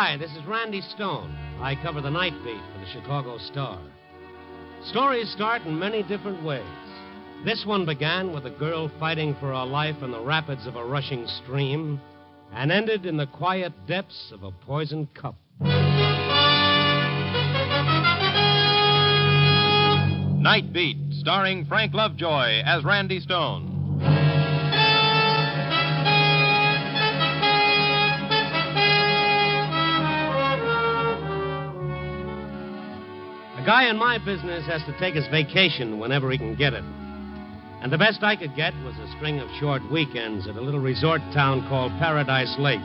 Hi, this is Randy Stone. I cover the night beat for the Chicago Star. Stories start in many different ways. This one began with a girl fighting for her life in the rapids of a rushing stream and ended in the quiet depths of a poisoned cup. Night Beat, starring Frank Lovejoy as Randy Stone. A guy in my business has to take his vacation whenever he can get it. And the best I could get was a string of short weekends at a little resort town called Paradise Lake.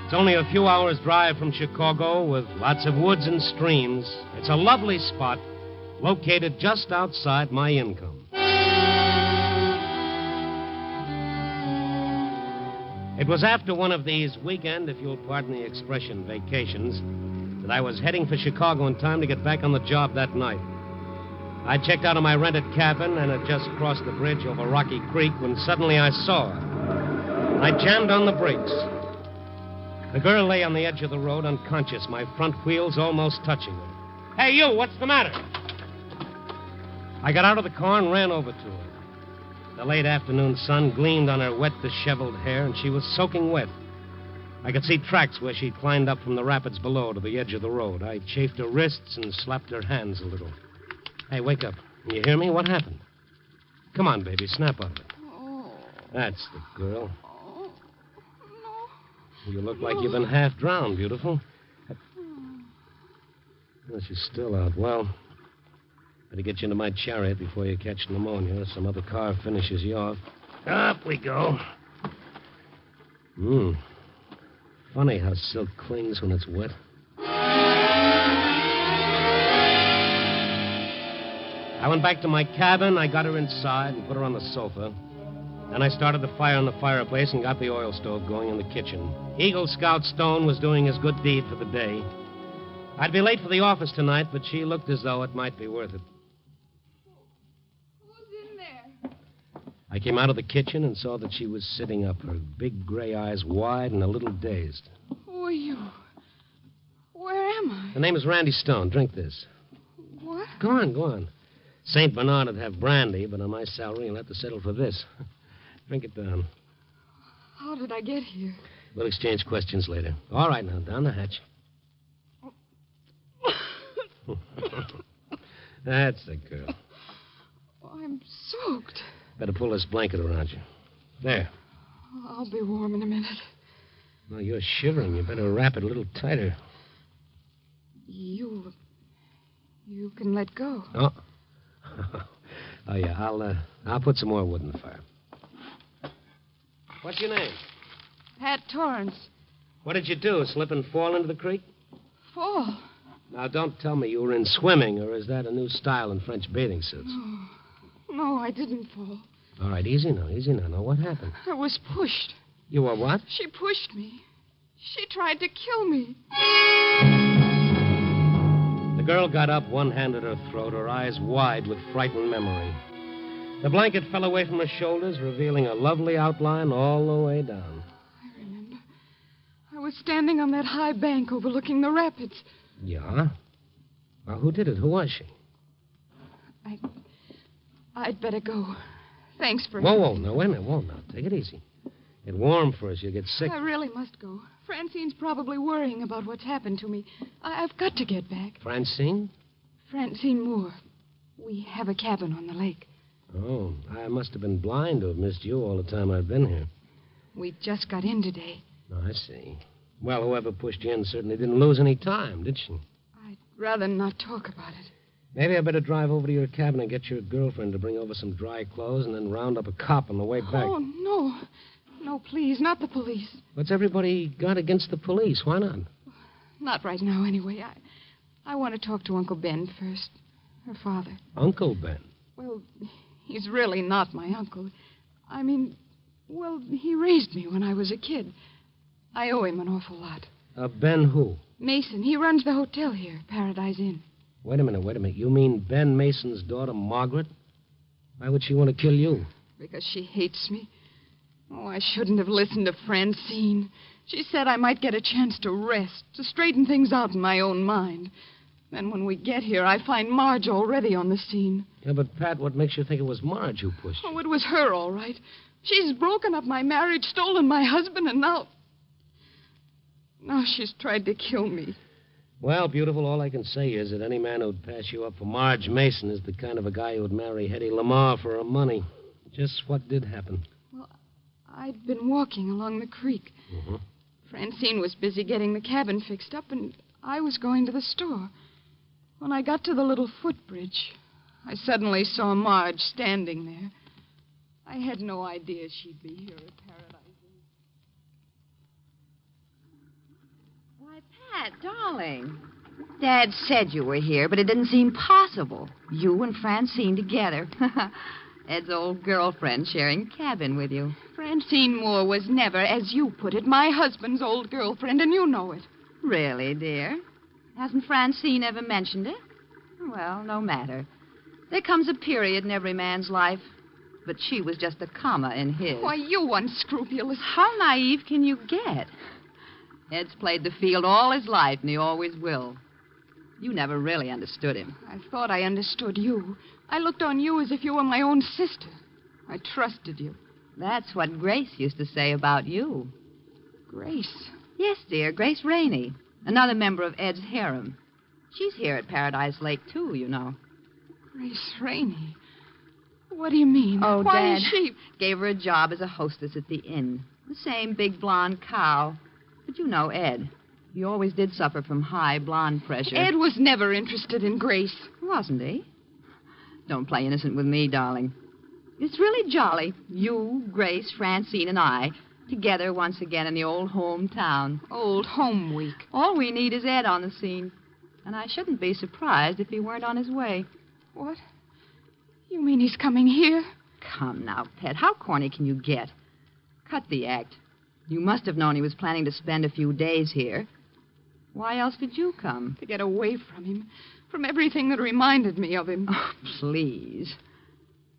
It's only a few hours' drive from Chicago with lots of woods and streams. It's a lovely spot located just outside my income. It was after one of these weekend, if you'll pardon the expression, vacations, that I was heading for Chicago in time to get back on the job that night. I checked out of my rented cabin and had just crossed the bridge over Rocky Creek when suddenly I saw her. I jammed on the brakes. The girl lay on the edge of the road unconscious, my front wheels almost touching her. Hey, you, what's the matter? I got out of the car and ran over to her. The late afternoon sun gleamed on her wet, disheveled hair, and she was soaking wet. I could see tracks where she'd climbed up from the rapids below to the edge of the road. I chafed her wrists and slapped her hands a little. Hey, wake up. Can you hear me? What happened? Come on, baby. Snap out of it. Oh. That's the girl. Oh. No. You look like you've been half drowned, beautiful. Well, she's still out. Well, better get you into my chariot before you catch pneumonia or some other car finishes you off. Up we go. Funny how silk clings when it's wet. I went back to my cabin. I got her inside and put her on the sofa. Then I started the fire in the fireplace and got the oil stove going in the kitchen. Eagle Scout Stone was doing his good deed for the day. I'd be late for the office tonight, but she looked as though it might be worth it. Who's in there? I came out of the kitchen and saw that she was sitting up, her big gray eyes wide and a little dazed. Who are you? Where am I? The name is Randy Stone. Drink this. What? Go on. St. Bernard would have brandy, but on my salary, you'll have to settle for this. Drink it down. How did I get here? We'll exchange questions later. All right, now, down the hatch. That's the girl. I'm soaked. Better pull this blanket around you. There. I'll be warm in a minute. Well, you're shivering. You better wrap it a little tighter. You can let go. Oh. Oh, yeah. I'll put some more wood in the fire. What's your name? Pat Torrance. What did you do? Slip and fall into the creek? Fall? Now, don't tell me you were in swimming, or is that a new style in French bathing suits? No, I didn't fall. All right, easy now. Now, what happened? I was pushed. You were what? She pushed me. She tried to kill me. The girl got up, one hand at her throat, her eyes wide with frightened memory. The blanket fell away from her shoulders, revealing a lovely outline all the way down. I remember. I was standing on that high bank overlooking the rapids. Yeah? Well, who did it? Who was she? I'd better go. Thanks for... Whoa, now, wait a minute. Whoa, now, take it easy. Get warm first. You'll get sick. I really must go. Francine's probably worrying about what's happened to me. I've got to get back. Francine? Francine Moore. We have a cabin on the lake. Oh, I must have been blind to have missed you all the time I've been here. We just got in today. Oh, I see. Well, whoever pushed you in certainly didn't lose any time, did she? I'd rather not talk about it. Maybe I better drive over to your cabin and get your girlfriend to bring over some dry clothes and then round up a cop on the way back. Oh, no. No, please, not the police. What's everybody got against the police? Why not? Not right now, anyway. I want to talk to Uncle Ben first. Her father. Uncle Ben? Well, he's really not my uncle. I mean, well, he raised me when I was a kid. I owe him an awful lot. Ben who? Mason. He runs the hotel here, Paradise Inn. Wait a minute. You mean Ben Mason's daughter, Margaret? Why would she want to kill you? Because she hates me. Oh, I shouldn't have listened to Francine. She said I might get a chance to rest, to straighten things out in my own mind. Then when we get here, I find Marge already on the scene. Yeah, but, Pat, what makes you think it was Marge who pushed you? Oh, it was her, all right. She's broken up my marriage, stolen my husband, and now she's tried to kill me. Well, beautiful, all I can say is that any man who'd pass you up for Marge Mason is the kind of a guy who'd marry Hetty Lamar for her money. Just what did happen? Well, I'd been walking along the creek. Mm-hmm. Francine was busy getting the cabin fixed up, and I was going to the store. When I got to the little footbridge, I suddenly saw Marge standing there. I had no idea she'd be here at Paradise. Why, Pat, darling. Dad said you were here, but it didn't seem possible. You and Francine together. Ed's old girlfriend sharing a cabin with you. Francine Moore was never, as you put it, my husband's old girlfriend, and you know it. Really, dear? Hasn't Francine ever mentioned it? Well, no matter. There comes a period in every man's life, but she was just a comma in his. Why, you unscrupulous. How naive can you get? Ed's played the field all his life, and he always will. You never really understood him. I thought I understood you. I looked on you as if you were my own sister. I trusted you. That's what Grace used to say about you. Grace? Yes, dear, Grace Rainey. Another member of Ed's harem. She's here at Paradise Lake, too, you know. Grace Rainey? What do you mean? Oh, Why Dad is she... gave her a job as a hostess at the inn. The same big blonde cow. But you know Ed. He always did suffer from high blonde pressure. Ed was never interested in Grace. Wasn't he? Don't play innocent with me, darling. It's really jolly. You, Grace, Francine, and I, together once again in the old hometown. Old home week. All we need is Ed on the scene. And I shouldn't be surprised if he weren't on his way. What? You mean he's coming here? Come now, Pet. How corny can you get? Cut the act. You must have known he was planning to spend a few days here. Why else did you come? To get away from him. From everything that reminded me of him. Oh, please.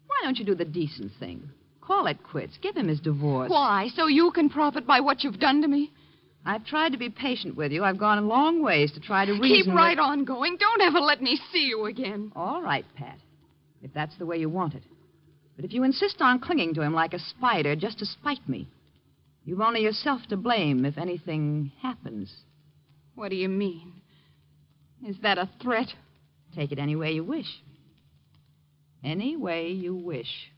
Why don't you do the decent thing? Call it quits. Give him his divorce. Why? So you can profit by what you've done to me? I've tried to be patient with you. I've gone a long ways to try to reason. Keep right on going. Don't ever let me see you again. All right, Pat. If that's the way you want it. But if you insist on clinging to him like a spider just to spite me, you've only yourself to blame if anything happens. What do you mean? Is that a threat? Take it any way you wish. Any way you wish.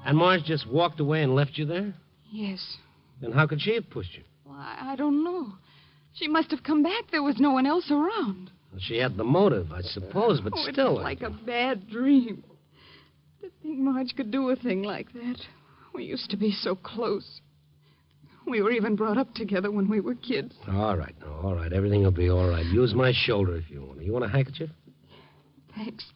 And Marge just walked away and left you there? Yes. Then how could she have pushed you? Well, I don't know. She must have come back. There was no one else around. Well, she had the motive, I suppose, but still. It's like a bad dream. To think Marge could do a thing like that. We used to be so close. We were even brought up together when we were kids. All right, now, all right. Everything will be all right. Use my shoulder if you want. You want a handkerchief? Thanks.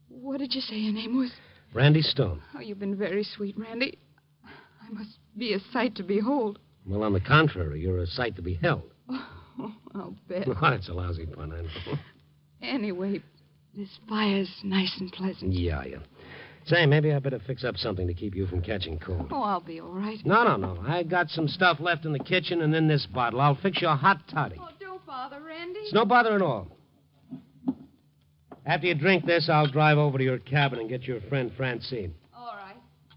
What did you say your name was? Randy Stone. Oh, you've been very sweet, Randy. I must be a sight to behold. Well, on the contrary, you're a sight to be held. Oh, I'll bet. Oh, that's a lousy pun, I know. Anyway, this fire's nice and pleasant. Yeah. Say, maybe I better fix up something to keep you from catching cold. Oh, I'll be all right. No. I got some stuff left in the kitchen and in this bottle. I'll fix you a hot toddy. Oh, don't bother, Randy. It's no bother at all. After you drink this, I'll drive over to your cabin and get your friend Francine. All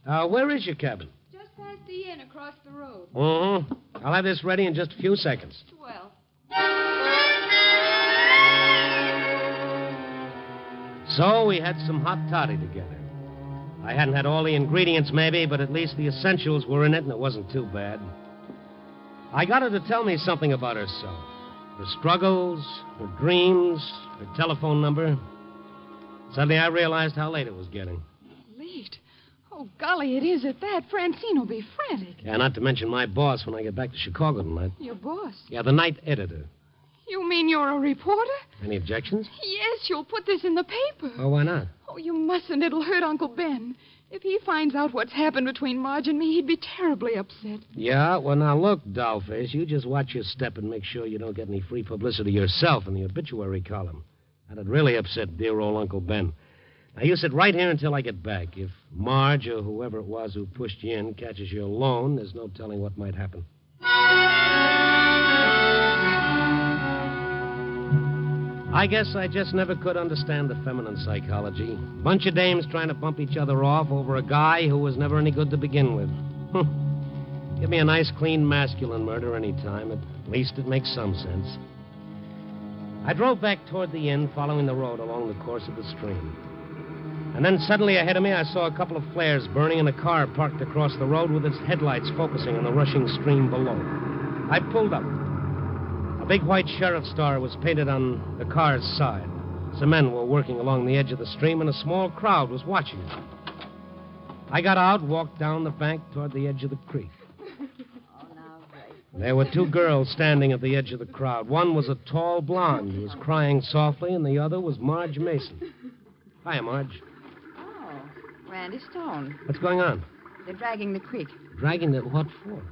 right. Where is your cabin? Just past the inn across the road. Uh-huh. I'll have this ready in just a few seconds. Well. So we had some hot toddy together. I hadn't had all the ingredients, maybe, but at least the essentials were in it, and it wasn't too bad. I got her to tell me something about herself. Her struggles, her dreams, her telephone number. Suddenly I realized how late it was getting. Late? Oh, golly, it is at that. Francine will be frantic. Yeah, not to mention my boss when I get back to Chicago tonight. Your boss? Yeah, the night editor. You mean you're a reporter? Any objections? Yes, you'll put this in the paper. Oh, why not? Oh, you mustn't. It'll hurt Uncle Ben. If he finds out what's happened between Marge and me, he'd be terribly upset. Yeah? Well, now, look, dollface, you just watch your step and make sure you don't get any free publicity yourself in the obituary column. That'd really upset dear old Uncle Ben. Now, you sit right here until I get back. If Marge or whoever it was who pushed you in catches you alone, there's no telling what might happen. I guess I just never could understand the feminine psychology. Bunch of dames trying to bump each other off over a guy who was never any good to begin with. Give me a nice, clean, masculine murder any time. At least it makes some sense. I drove back toward the inn, following the road along the course of the stream. And then suddenly ahead of me, I saw a couple of flares burning in a car parked across the road with its headlights focusing on the rushing stream below. I pulled up. A big white sheriff's star was painted on the car's side. Some men were working along the edge of the stream, and a small crowd was watching it. I got out, walked down the bank toward the edge of the creek. There were two girls standing at the edge of the crowd. One was a tall blonde who was crying softly, and the other was Marge Mason. Hiya, Marge. Oh, Randy Stone. What's going on? They're dragging the creek. Dragging the what for?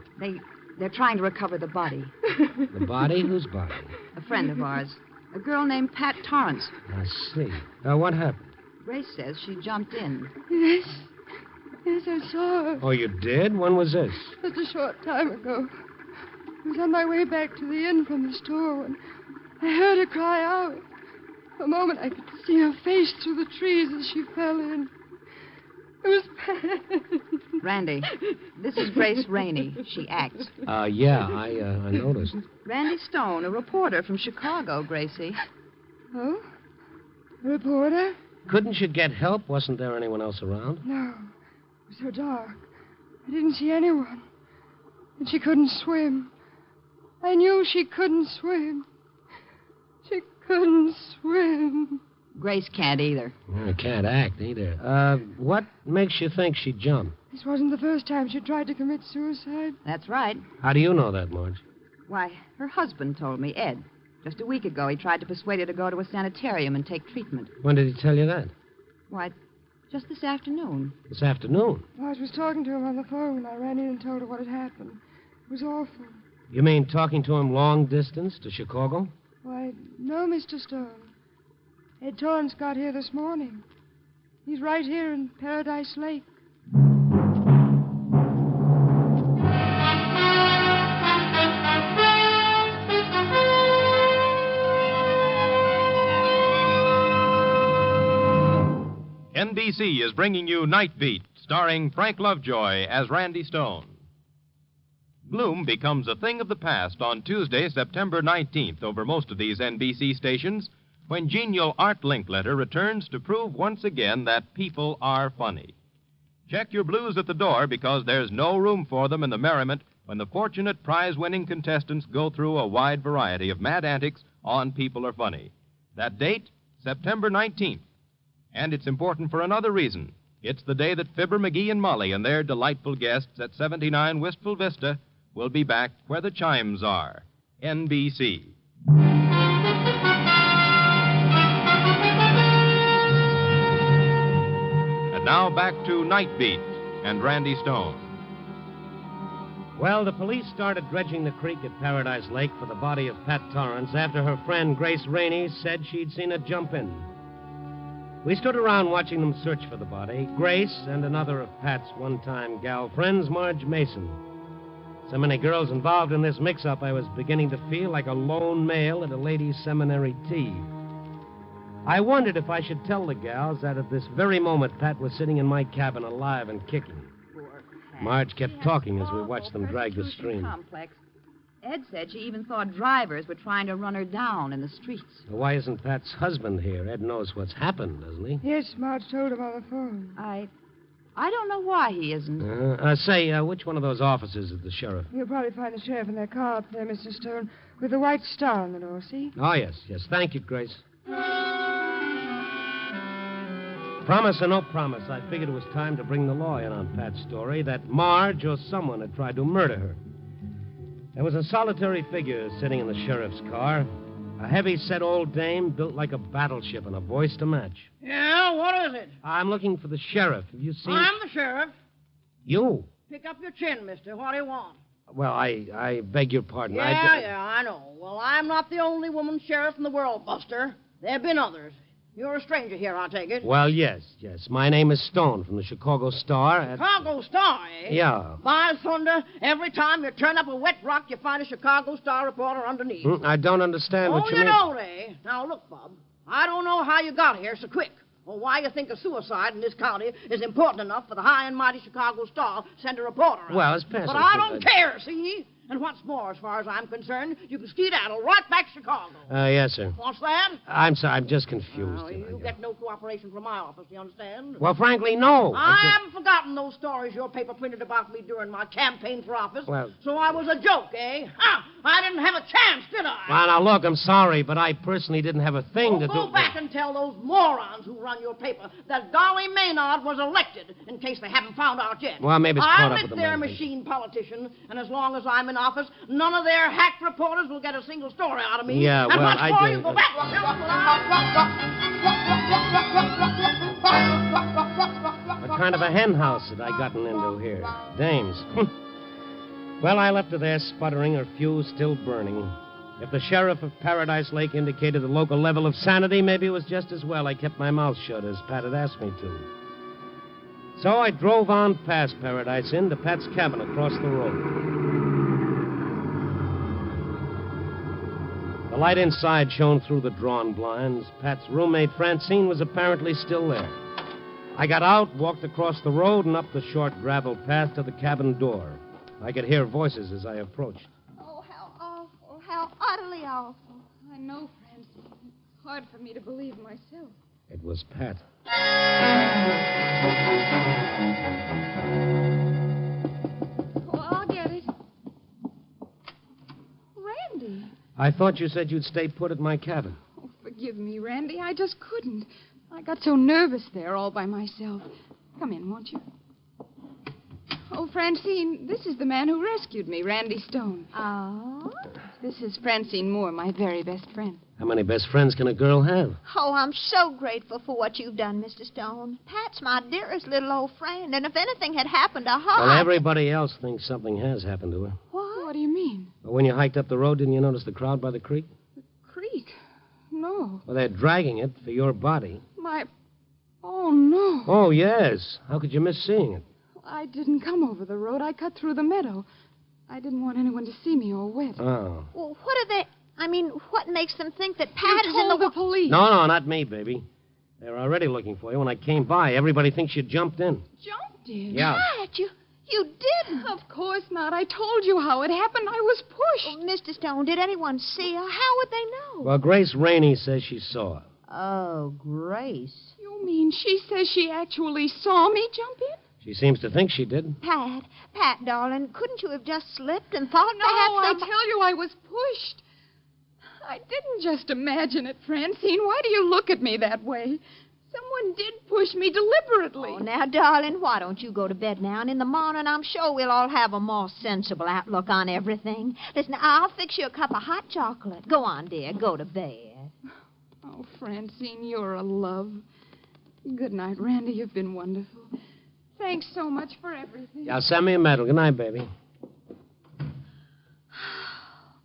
They're trying to recover the body. The body? Whose body? A friend of ours. A girl named Pat Torrance. I see. What happened? Grace says she jumped in. Yes. Yes, I saw her. Oh, you did? When was this? Just a short time ago. I was on my way back to the inn from the store when I heard her cry out. For a moment, I could see her face through the trees as she fell in. It was Pat. Randy, this is Grace Rainey. She acts. Yeah, I noticed. Randy Stone, a reporter from Chicago, Gracie. Oh? A reporter? Couldn't you get help? Wasn't there anyone else around? No. It was so dark. I didn't see anyone. And she couldn't swim. I knew she couldn't swim. She couldn't swim. Grace can't either. I can't act either. What makes you think she jumped? This wasn't the first time she tried to commit suicide. That's right. How do you know that, Marge? Why, her husband told me, Ed. Just a week ago, he tried to persuade her to go to a sanitarium and take treatment. When did he tell you that? Why, just this afternoon. This afternoon? Marge was talking to him on the phone when I ran in and told her what had happened. It was awful. You mean talking to him long distance to Chicago? Why, no, Mr. Stone. Ed Torrance got here this morning. He's right here in Paradise Lake. NBC is bringing you Night Beat, starring Frank Lovejoy as Randy Stone. Gloom becomes a thing of the past on Tuesday, September 19th, over most of these NBC stations, when genial Art Linkletter returns to prove once again that people are funny. Check your blues at the door, because there's no room for them in the merriment when the fortunate prize-winning contestants go through a wide variety of mad antics on People Are Funny. That date, September 19th. And it's important for another reason. It's the day that Fibber, McGee, and Molly and their delightful guests at 79 Wistful Vista will be back where the chimes are. NBC. And now back to Night Beat and Randy Stone. Well, the police started dredging the creek at Paradise Lake for the body of Pat Torrance after her friend Grace Rainey said she'd seen her jump in. We stood around watching them search for the body, Grace and another of Pat's one-time gal friends, Marge Mason. So many girls involved in this mix-up, I was beginning to feel like a lone male at a ladies' seminary tea. I wondered if I should tell the gals that at this very moment Pat was sitting in my cabin alive and kicking. Marge kept talking as we watched them drag the stream. Complex. Ed said she even thought drivers were trying to run her down in the streets. Well, why isn't Pat's husband here? Ed knows what's happened, doesn't he? Yes, Marge told him on the phone. I don't know why he isn't. Say, which one of those officers is the sheriff? You'll probably find the sheriff in their car up there, Mr. Stone, with the white star on the door, see? Oh, yes. Thank you, Grace. Promise or no promise, I figured it was time to bring the law in on Pat's story that Marge or someone had tried to murder her. There was a solitary figure sitting in the sheriff's car. A heavy-set old dame built like a battleship and a voice to match. Yeah, what is it? I'm looking for the sheriff. Have you seen... I'm the sheriff. You? Pick up your chin, mister. What do you want? Well, I beg your pardon. Yeah, I know. Well, I'm not the only woman sheriff in the world, Buster. There have been others. You're a stranger here, I take it. Well, yes. My name is Stone from the Chicago Star. Chicago Star, eh? Yeah. By thunder, every time you turn up a wet rock, you find a Chicago Star reporter underneath. I don't understand what you mean. Oh, you don't, eh? Now, look, Bub. I don't know how you got here so quick, or why you think a suicide in this county is important enough for the high and mighty Chicago Star to send a reporter out. Well, it's past... But I don't care, see? And what's more, as far as I'm concerned, you can skedaddle right back to Chicago. Yes, sir. What's that? I'm sorry, I'm just confused. Well, you get no cooperation from my office, do you understand? Well, frankly, no. I haven't forgotten those stories your paper printed about me during my campaign for office. Well... So I was a joke, eh? I didn't have a chance, did I? Well, now, look, I'm sorry, but I personally didn't have a thing to do... Go back and tell those morons who run your paper that Dolly Maynard was elected, in case they haven't found out yet. Well, maybe it's caught up with I'm the their machine politician, and as long as I'm in office, none of their hack reporters will get a single story out of me. Yeah, and well, what's more, you go back. What kind of a hen house had I gotten into here? Dames. Well, I left her there sputtering, her fuse still burning. If the sheriff of Paradise Lake indicated the local level of sanity, maybe it was just as well I kept my mouth shut, as Pat had asked me to. So I drove on past Paradise Inn to Pat's cabin across the road. The light inside shone through the drawn blinds. Pat's roommate, Francine, was apparently still there. I got out, walked across the road, and up the short gravel path to the cabin door. I could hear voices as I approached. Oh, how awful. How utterly awful. I know, Francine. It's hard for me to believe myself. It was Pat. Oh, I'll get it. Randy. I thought you said you'd stay put at my cabin. Oh, forgive me, Randy. I just couldn't. I got so nervous there all by myself. Come in, won't you? Oh, Francine, this is the man who rescued me, Randy Stone. Oh? This is Francine Moore, my very best friend. How many best friends can a girl have? Oh, I'm so grateful for what you've done, Mr. Stone. Pat's my dearest little old friend, and if anything had happened to her... Well, everybody else thinks something has happened to her. What do you mean? Well, when you hiked up the road, didn't you notice the crowd by the creek? The creek? No. Well, they're dragging it for your body. Oh, no. Oh, yes. How could you miss seeing it? I didn't come over the road. I cut through the meadow. I didn't want anyone to see me all wet. Oh. Well, what are they... I mean, what makes them think that Pat is in told the police. No, not me, baby. They were already looking for you when I came by. Everybody thinks you jumped in. Jumped in? Yeah. Pat, you didn't. Of course not. I told you how it happened. I was pushed. Oh, Mr. Stone, did anyone see her? How would they know? Well, Grace Rainey says she saw her. Oh, Grace. You mean she says she actually saw me jump in? She seems to think she did. Pat, darling, couldn't you have just slipped and thought No, I perhaps... tell you, I was pushed. I didn't just imagine it, Francine. Why do you look at me that way? Someone did push me deliberately. Oh, now, darling, why don't you go to bed now? And in the morning, I'm sure we'll all have a more sensible outlook on everything. Listen, I'll fix you a cup of hot chocolate. Go on, dear. Go to bed. Oh, Francine, you're a love. Good night, Randy. You've been wonderful. Thanks so much for everything. Yeah, send me a medal. Good night, baby.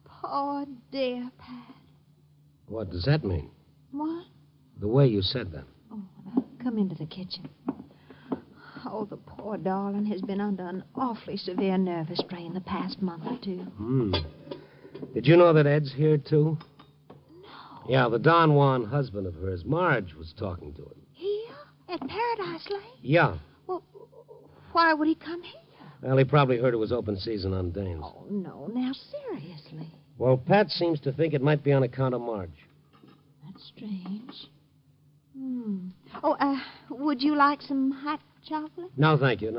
Poor dear Pat. What does that mean? What? The way you said that. Oh, now, come into the kitchen. Oh, the poor darling has been under an awfully severe nervous strain the past month or two. Did you know that Ed's here, too? No. Yeah, the Don Juan husband of hers, Marge, was talking to him. Here? At Paradise Lake? Yeah. Well, why would he come here? Well, he probably heard it was open season on dames. Oh, no. Now, seriously. Well, Pat seems to think it might be on account of Marge. That's strange. Oh, would you like some hot chocolate? No, thank you.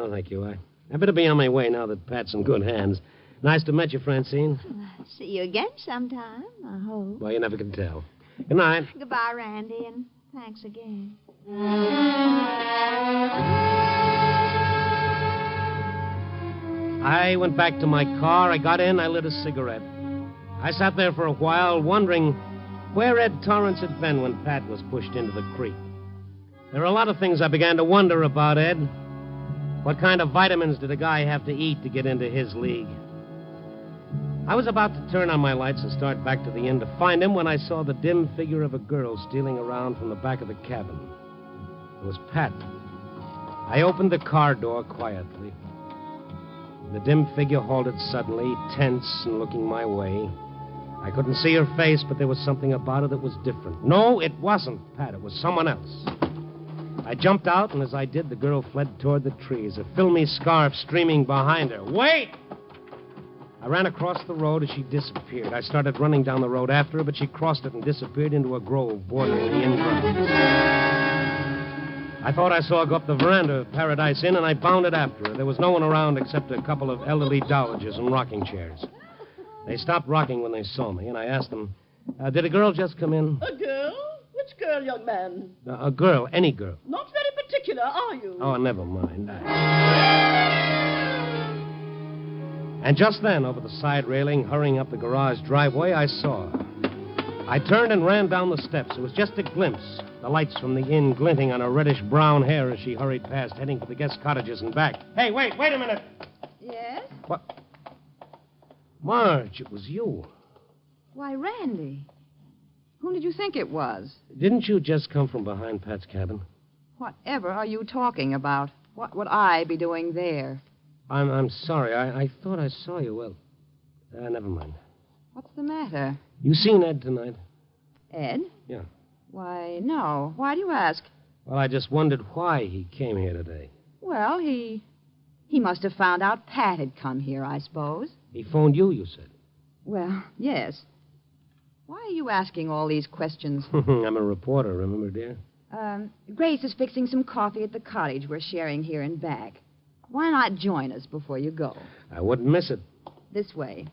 I better be on my way now that Pat's in good hands. Nice to meet you, Francine. Well, see you again sometime, I hope. Well, you never can tell. Good night. Goodbye, Randy, and thanks again. I went back to my car. I got in. I lit a cigarette. I sat there for a while, wondering where Ed Torrance had been when Pat was pushed into the creek. There are a lot of things I began to wonder about Ed. What kind of vitamins did a guy have to eat to get into his league? I was about to turn on my lights and start back to the inn to find him when I saw the dim figure of a girl stealing around from the back of the cabin. It was Pat. I opened the car door quietly. The dim figure halted suddenly, tense and looking my way. I couldn't see her face, but there was something about her that was different. No, it wasn't Pat. It was someone else. I jumped out, and as I did, the girl fled toward the trees, a filmy scarf streaming behind her. Wait! I ran across the road as she disappeared. I started running down the road after her, but she crossed it and disappeared into a grove bordering the inn grounds. I thought I saw her go up the veranda of Paradise Inn, and I bounded after her. There was no one around except a couple of elderly dowagers in rocking chairs. They stopped rocking when they saw me, and I asked them, did a girl just come in? A girl? Which girl, young man? A girl, any girl. Not very particular, are you? Oh, never mind. And just then, over the side railing, hurrying up the garage driveway, I saw her. I turned and ran down the steps. It was just a glimpse, the lights from the inn glinting on her reddish-brown hair as she hurried past, heading for the guest cottages and back. Hey, wait a minute. Yes? What? Marge, it was you. Why, Randy. Whom did you think it was? Didn't you just come from behind Pat's cabin? Whatever are you talking about? What would I be doing there? I'm sorry. I thought I saw you. Well, never mind. What's the matter? You seen Ed tonight? Ed? Yeah. Why, no. Why do you ask? Well, I just wondered why he came here today. Well, he must have found out Pat had come here, I suppose. He phoned you said. Well, yes. Why are you asking all these questions? I'm a reporter, remember, dear? Grace is fixing some coffee at the cottage we're sharing here in back. Why not join us before you go? I wouldn't miss it. This way.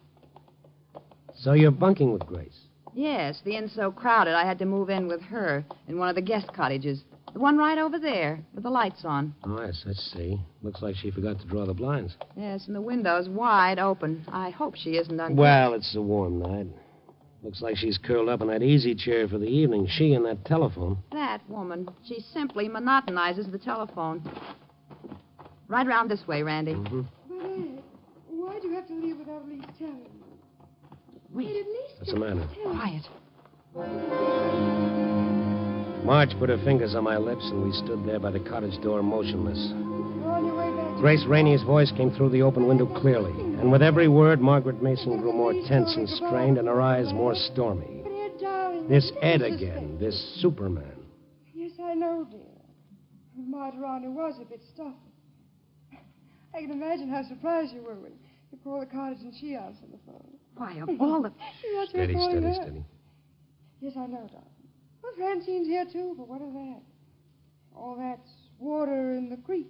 So you're bunking with Grace? Yes, the inn's so crowded I had to move in with her in one of the guest cottages. The one right over there, with the lights on. Oh, yes, I see. Looks like she forgot to draw the blinds. Yes, and the window's wide open. I hope she isn't uncomfortable. Well, it's a warm night. Looks like she's curled up in that easy chair for the evening. She and that telephone. That woman. She simply monotonizes the telephone. Right around this way, Randy. Mm-hmm. But, Ed, why'd you have to leave without at least telling me? Wait. At least What's the matter? Quiet. Marge put her fingers on my lips, and we stood there by the cottage door motionless. You're on your way back. Grace Rainey's voice came through the open window clearly, and with every word, Margaret Mason grew more tense and strained, and her eyes more stormy. But, Ed, darling, This Ed this is again, this Superman. Yes, I know, dear. My Toronto was a bit stuffy. I can imagine how surprised you were when you called the cottage and she answered the phone. Why, of all the... That's Steady, what's calling steady, her. steady. Yes, I know, darling. Well, Francine's here, too, but what of that? All that's water in the creek,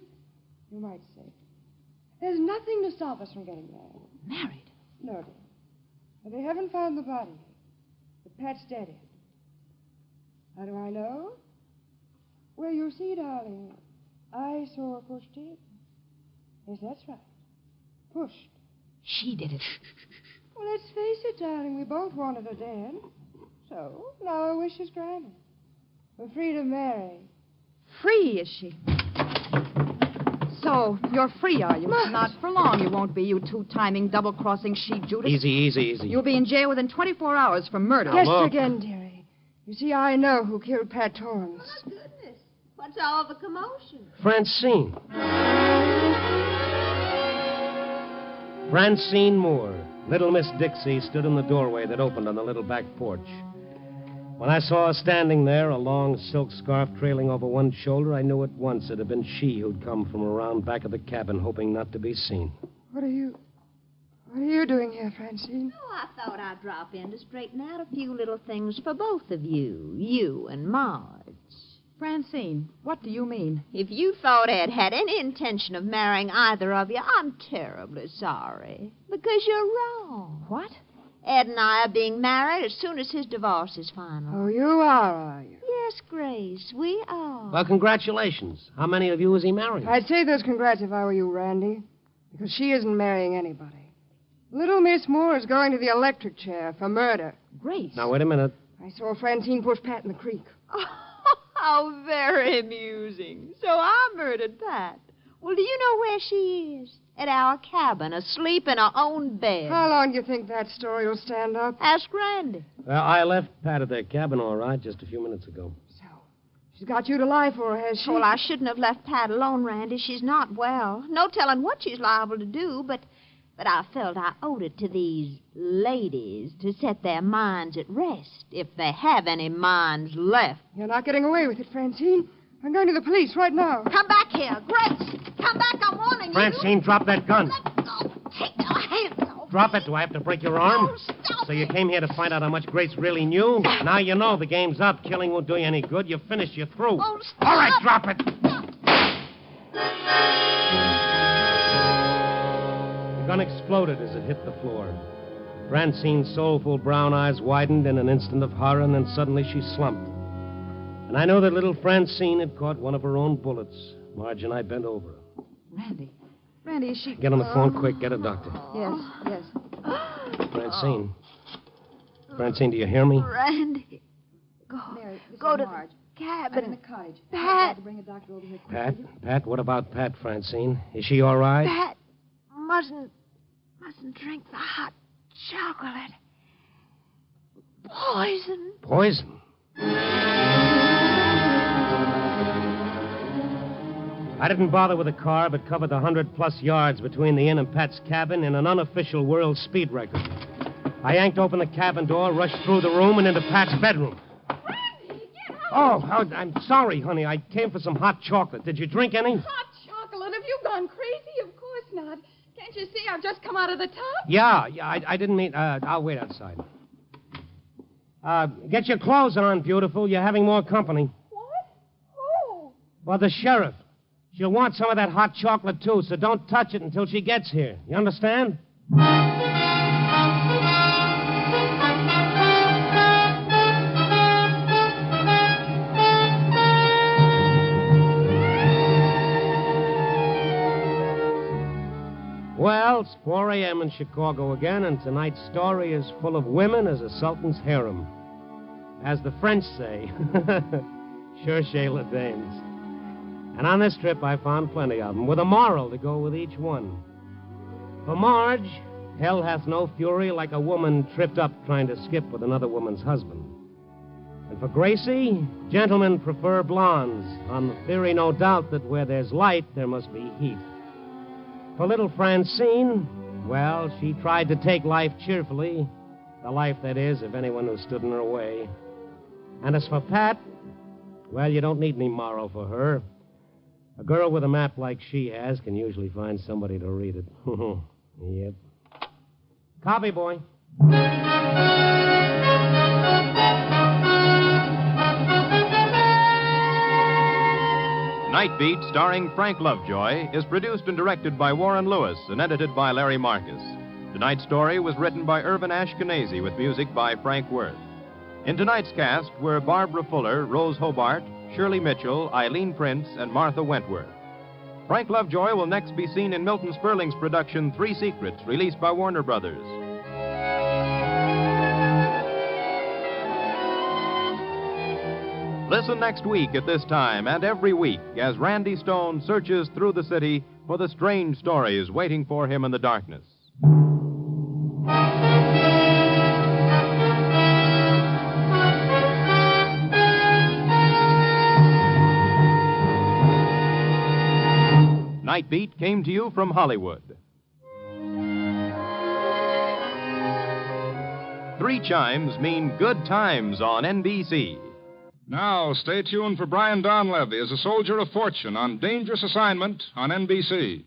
you might say. There's nothing to stop us from getting married. Married? No, dear. But they haven't found the body yet. But Pat's dead. How do I know? Well, you see, darling, I saw her pushed in. Yes, that's right. Pushed. She did it. Well, let's face it, darling. We both wanted her dead. So, now our wish is granted. We're free to marry. Free, is she? So, you're free, are you? Marge. Not for long you won't be, you two-timing, double-crossing she-Judas. Easy. You'll be in jail within 24 hours for murder. Guess look. again, dearie. You see, I know who killed Pat Torrance. Oh, goodness. What's all the commotion? Francine. Francine Moore. Little Miss Dixie stood in the doorway that opened on the little back porch. When I saw her standing there, a long silk scarf trailing over one shoulder, I knew at once it had been she who'd come from around back of the cabin, hoping not to be seen. What are you doing here, Francine? Oh, I thought I'd drop in to straighten out a few little things for both of you and Marge. Francine, what do you mean? If you thought Ed had any intention of marrying either of you, I'm terribly sorry. Because you're wrong. What? Ed and I are being married as soon as his divorce is final. Oh, you are you? Yes, Grace, we are. Well, congratulations. How many of you is he marrying? I'd say those congrats if I were you, Randy. Because she isn't marrying anybody. Little Miss Moore is going to the electric chair for murder. Grace. Now, wait a minute. I I saw Francine push Pat in the creek. Oh, how very amusing. So I murdered Pat. Well, do you know where she is? At our cabin, asleep in her own bed. How long do you think that story will stand up? Ask Randy. Well, I left Pat at their cabin all right just a few minutes ago. So, she's got you to lie for her, has she? Well, I shouldn't have left Pat alone, Randy. She's not well. No telling what she's liable to do, but I felt I owed it to these ladies to set their minds at rest, if they have any minds left. You're not getting away with it, Francine. I'm going to the police right now. Come back here, Grace. Come back, I'm warning you. Francine, drop that gun. Let go. Take your hands off. Drop it. Do I have to break your arm? Oh, stop So you came here to find out how much Grace really knew? Now you know the game's up. Killing won't do you any good. You're finished. You're through. Oh, stop. All right, drop it. The gun exploded as it hit the floor. Francine's soulful brown eyes widened in an instant of horror, and then suddenly she slumped. And I know that little Francine had caught one of her own bullets. Marge and I bent over her. Randy, is she... Get on the phone quick. Get a doctor. Yes. Francine. Francine, do you hear me? Randy. Mary, this Go is to Marge. the cabin. I'm in the cottage. Pat. To bring a doctor over here. Pat? What about Pat, Francine? Is she all right? Pat mustn't drink the hot chocolate. Poison. Poison? I didn't bother with a car, but covered the 100-plus yards between the inn and Pat's cabin in an unofficial world speed record. I yanked open the cabin door, rushed through the room, and into Pat's bedroom. Randy, get out! Oh, I'm sorry, honey. I came for some hot chocolate. Did you drink any? Hot chocolate? Have you gone crazy? Of course not. Can't you see I've just come out of the tub? Yeah, I didn't mean... I'll wait outside. Get your clothes on, beautiful. You're having more company. What? Who? Well, the sheriff. She'll want some of that hot chocolate, too, so don't touch it until she gets here. You understand? Well, it's 4 a.m. in Chicago again, and tonight's story is full of women as a sultan's harem. As the French say, cherchez les dames. And on this trip, I found plenty of them, with a moral to go with each one. For Marge, hell hath no fury like a woman tripped up trying to skip with another woman's husband. And for Gracie, gentlemen prefer blondes, on the theory, no doubt, that where there's light, there must be heat. For little Francine, well, she tried to take life cheerfully, the life, that is, of anyone who stood in her way. And as for Pat, well, you don't need any moral for her. A girl with a map like she has can usually find somebody to read it. Yep. Copy, boy. Night Beat, starring Frank Lovejoy, is produced and directed by Warren Lewis and edited by Larry Marcus. Tonight's story was written by Irvin Ashkenazi with music by Frank Worth. In tonight's cast were Barbara Fuller, Rose Hobart, Shirley Mitchell, Eileen Prince, and Martha Wentworth. Frank Lovejoy will next be seen in Milton Sperling's production 3 Secrets, released by Warner Brothers. Listen next week at this time and every week as Randy Stone searches through the city for the strange stories waiting for him in the darkness. Night Beat came to you from Hollywood. 3 chimes mean good times on NBC. Now, stay tuned for Brian Donlevy as a soldier of fortune on dangerous assignment on NBC.